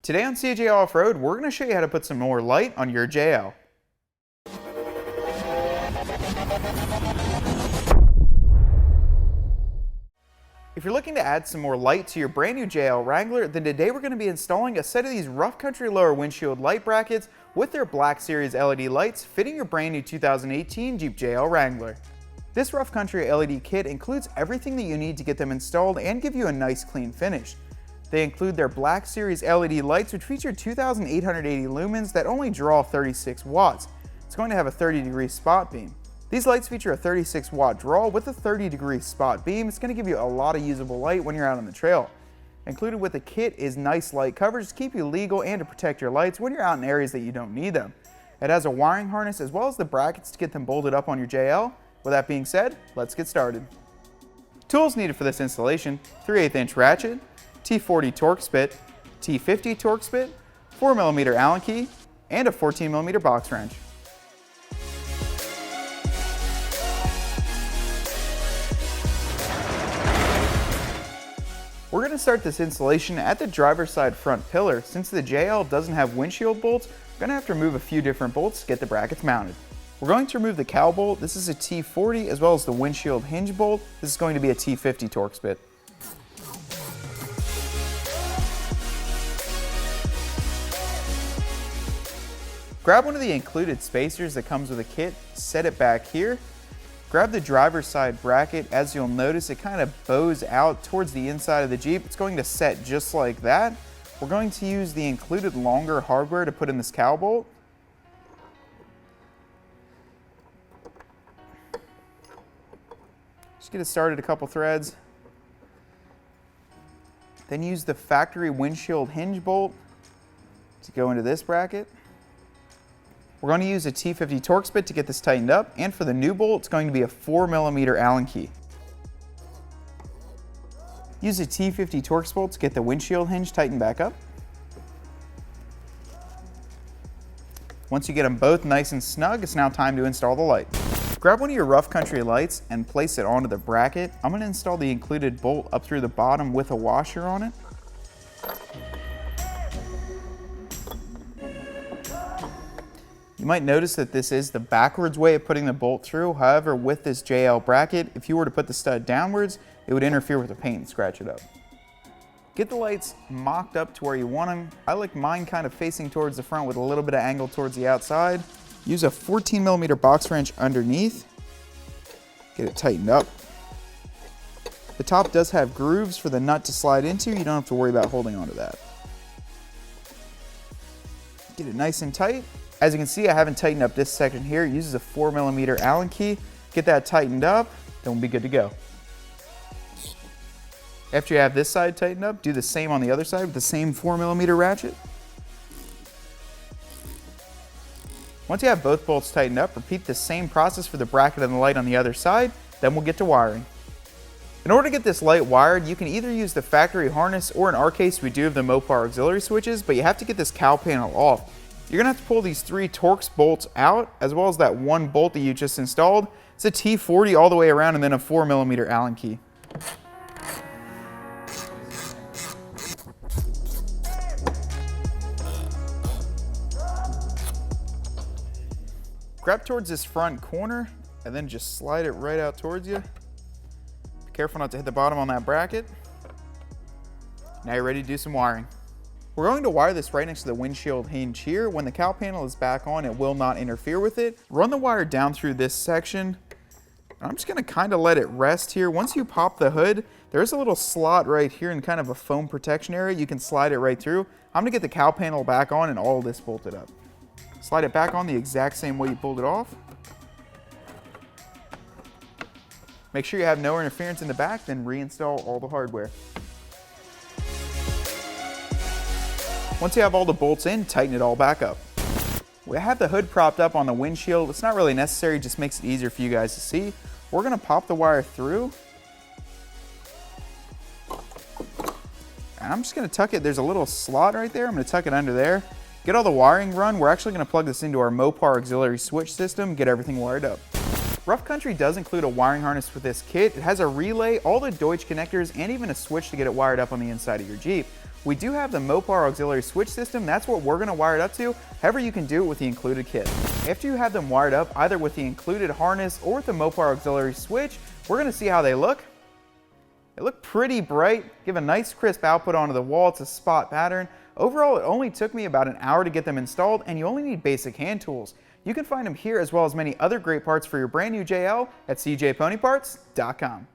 Today on CJL Off-Road, we're going to show you how to put some more light on your JL. If you're looking to add some more light to your brand new JL Wrangler, then today we're going to be installing a set of these rough country lower windshield light brackets with their Black Series LED lights fitting your brand new 2018 Jeep JL Wrangler. This rough country LED kit includes everything that you need to get them installed and give you a nice clean finish. They include their Black Series LED lights, which feature 2,880 lumens that only draw 36 watts. It's going to have a 30-degree spot beam. These lights feature a 36-watt draw with a 30-degree spot beam. It's going to give you a lot of usable light when you're out on the trail. Included with the kit is nice light coverage to keep you legal and to protect your lights when you're out in areas that you don't need them. It has a wiring harness as well as the brackets to get them bolted up on your JL. With that being said, let's get started. Tools needed for this installation: 3/8" ratchet, T40 Torx bit, T50 Torx bit, 4mm Allen key, and a 14mm box wrench. We're going to start this installation at the driver's side front pillar. Since the JL doesn't have windshield bolts, we're going to have to remove a few different bolts to get the brackets mounted. We're going to remove the cowl bolt. This is a T40, as well as the windshield hinge bolt. This is going to be a T50 Torx bit. Grab one of the included spacers that comes with the kit, set it back here. Grab the driver's side bracket. As you'll notice, it kind of bows out towards the inside of the Jeep. It's going to set just like that. We're going to use the included longer hardware to put in this cowl bolt. Just get it started a couple threads. Then use the factory windshield hinge bolt to go into this bracket. We're going to use a T50 Torx bit to get this tightened up, and for the new bolt, it's going to be a 4mm Allen key. Use a T50 Torx bolt to get the windshield hinge tightened back up. Once you get them both nice and snug, it's now time to install the light. Grab one of your rough country lights and place it onto the bracket. I'm going to install the included bolt up through the bottom with a washer on it. You might notice that this is the backwards way of putting the bolt through. However, with this JL bracket, if you were to put the stud downwards, it would interfere with the paint and scratch it up. Get the lights mocked up to where you want them. I like mine kind of facing towards the front with a little bit of angle towards the outside. Use a 14mm box wrench underneath. Get it tightened up. The top does have grooves for the nut to slide into. You don't have to worry about holding onto that. Get it nice and tight. As you can see, I haven't tightened up this section here. It uses a 4mm Allen key. Get that tightened up, then we'll be good to go. After you have this side tightened up, do the same on the other side with the same 4mm ratchet. Once you have both bolts tightened up, repeat the same process for the bracket and the light on the other side, then we'll get to wiring. In order to get this light wired, you can either use the factory harness, or in our case, we do have the Mopar auxiliary switches, but you have to get this cowl panel off. You're going to have to pull these 3 Torx bolts out, as well as that one bolt that you just installed. It's a T40 all the way around, and then a 4mm Allen key. Grab towards this front corner, and then just slide it right out towards you. Be careful not to hit the bottom on that bracket. Now you're ready to do some wiring. We're going to wire this right next to the windshield hinge here. When the cowl panel is back on, it will not interfere with it. Run the wire down through this section. I'm just going to kind of let it rest here. Once you pop the hood, there's a little slot right here in kind of a foam protection area. You can slide it right through. I'm going to get the cowl panel back on and all of this bolted up. Slide it back on the exact same way you pulled it off. Make sure you have no interference in the back, then reinstall all the hardware. Once you have all the bolts in, tighten it all back up. We have the hood propped up on the windshield. It's not really necessary, just makes it easier for you guys to see. We're going to pop the wire through. And I'm just going to tuck it. There's a little slot right there. I'm going to tuck it under there. Get all the wiring run. We're actually going to plug this into our Mopar auxiliary switch system, get everything wired up. Rough Country does include a wiring harness with this kit. It has a relay, all the Deutsch connectors, and even a switch to get it wired up on the inside of your Jeep. We do have the Mopar auxiliary switch system. That's what we're going to wire it up to. However, you can do it with the included kit. After you have them wired up, either with the included harness or with the Mopar auxiliary switch, we're going to see how they look. They look pretty bright, give a nice crisp output onto the wall. It's a spot pattern. Overall, it only took me about an hour to get them installed, and you only need basic hand tools. You can find them here as well as many other great parts for your brand new JL at cjponyparts.com.